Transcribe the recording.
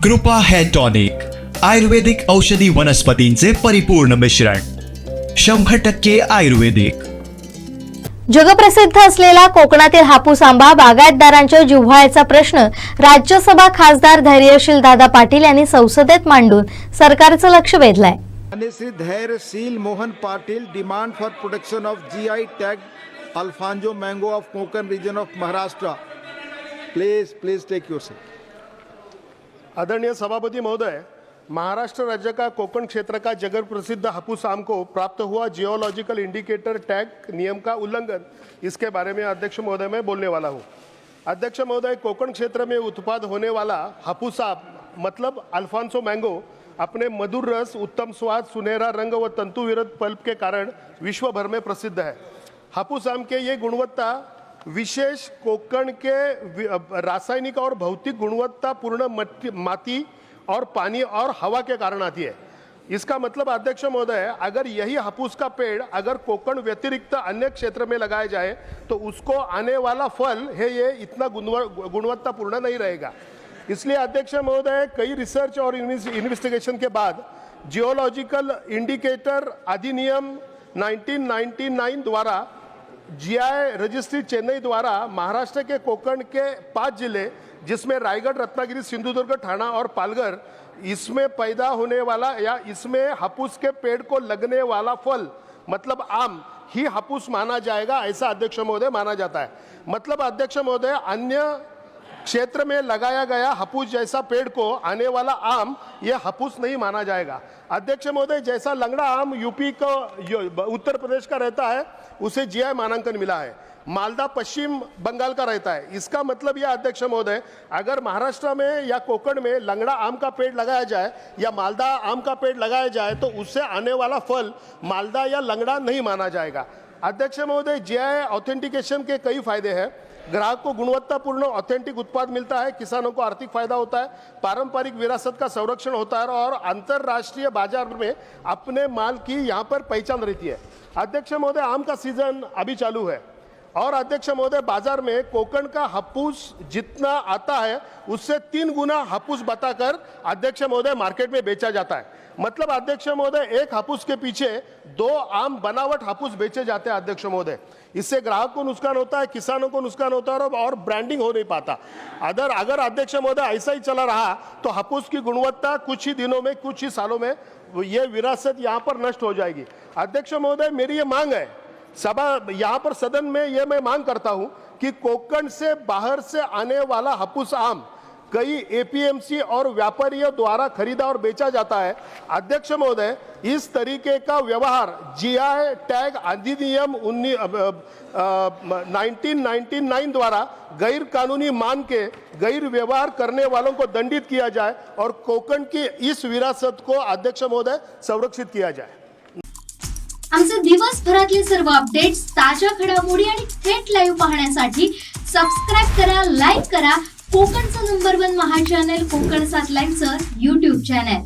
कृपा hair tonic, Ayurvedic औषधी वनस्पतींचे परिपूर्ण मिश्रण, 100% आयुर्वेदिक। जगप्रसिद्ध असलेला कोकणातील हापूस आंबा बागायतदारांच्या जिव्हाळ्याचा प्रश्न राज्यसभा खासदार धैर्यशील दादा पाटील यांनी संसदेत मांडून सरकारचं लक्ष वेधलंय। Shri Dhairyasheel Mohan Patil demand for protection of GI tag alphonso mango of Konkan region of Maharashtra. Please take your seat. आदरणीय सभापति महोदय, महाराष्ट्र राज्य का कोंकण क्षेत्र का जगत प्रसिद्ध हापूस आम को प्राप्त हुआ जियोलॉजिकल इंडिकेटर टैग नियम का उल्लंघन, इसके बारे में अध्यक्ष महोदय मैं बोलने वाला हूँ। अध्यक्ष महोदय, कोंकण क्षेत्र में उत्पाद होने वाला हापूस आम मतलब अल्फांसो मैंगो अपने मधुर रस, उत्तम स्वाद, सुनहरा रंग व तंतुविरत पल्प के कारण विश्व भर में प्रसिद्ध है। हापूस आम के ये गुणवत्ता विशेष कोंकण के रासायनिक और भौतिक गुणवत्ता पूर्ण माटी और पानी और हवा के कारण आती है। इसका मतलब अध्यक्ष महोदय, अगर यही हापूस का पेड़ अगर कोंकण व्यतिरिक्त अन्य क्षेत्र में लगाया जाए तो उसको आने वाला फल है ये इतना गुणवत्तापूर्ण नहीं रहेगा। इसलिए अध्यक्ष महोदय, कई रिसर्च और इन्वेस्टिगेशन के बाद जियोलॉजिकल इंडिकेटर अधिनियम 1999 द्वारा GI रजिस्ट्री चेन्नई द्वारा महाराष्ट्र के कोंकण के 5 जिले जिसमें रायगढ़, रत्नागिरी, सिंधुदुर्ग, ठाणा और पालघर, इसमें पैदा होने वाला या इसमें हापूस के पेड़ को लगने वाला फल मतलब आम ही हापूस माना जाएगा, ऐसा अध्यक्ष महोदय माना जाता है। मतलब अध्यक्ष महोदय, अन्य क्षेत्र में लगाया गया हापूस जैसा पेड़ को आने वाला आम यह हापूस नहीं माना जाएगा। अध्यक्ष महोदय, जैसा लंगड़ा आम यूपी का उत्तर प्रदेश का रहता है उसे GI मानांकन मिला है, मालदा पश्चिम बंगाल का रहता है। इसका मतलब यह अध्यक्ष महोदय, अगर महाराष्ट्र में या कोंकण में लंगड़ा आम का पेड़ लगाया जाए या मालदा आम का पेड़ लगाया जाए तो उससे आने वाला फल मालदा या लंगड़ा नहीं माना जाएगा। अध्यक्ष महोदय, GI ऑथेंटिकेशन के कई फायदे हैं। ग्राहक को गुणवत्तापूर्ण ऑथेंटिक उत्पाद मिलता है, किसानों को आर्थिक फायदा होता है, पारंपरिक विरासत का संरक्षण होता है और अंतरराष्ट्रीय बाजार में अपने माल की यहाँ पर पहचान रहती है। अध्यक्ष महोदय, आम का सीजन अभी चालू है और अध्यक्ष महोदय, बाजार में कोंकण का हापूस जितना आता है उससे 3 गुना हापूस बताकर अध्यक्ष महोदय मार्केट में बेचा जाता है। मतलब अध्यक्ष महोदय, एक हापूस के पीछे 2 आम बनावट हापूस बेचे जाते हैं अध्यक्ष महोदय। इससे ग्राहक को नुकसान होता है, किसानों को नुकसान होता है और ब्रांडिंग हो नहीं पाता। अगर अध्यक्ष महोदय ऐसा ही चला रहा तो हापूस की गुणवत्ता कुछ ही दिनों में, कुछ ही सालों में ये विरासत यहाँ पर नष्ट हो जाएगी। अध्यक्ष महोदय, मेरी ये मांग है यहाँ पर सदन में, ये मैं मांग करता हूं कि कोंकण से बाहर से आने वाला हापूस आम कई APMC और व्यापारियों द्वारा खरीदा और बेचा जाता है। अध्यक्ष महोदय, इस तरीके का व्यवहार GI टैग अधिनियम 1999 द्वारा गैर कानूनी मान के गैर व्यवहार करने वालों को दंडित किया जाए और कोंकण की इस विरासत को अध्यक्ष महोदय संरक्षित किया जाए। आमचे दिवसभरातले सर्व अपडेट्स, ताज्या घडामोडी आणि थेट लाईव्ह पाहण्यासाठी सबस्क्राइब करा, लाईक करा कोकणचं नंबर 1 महा चॅनल कोकण 7 लाईव्हचं YouTube चॅनल।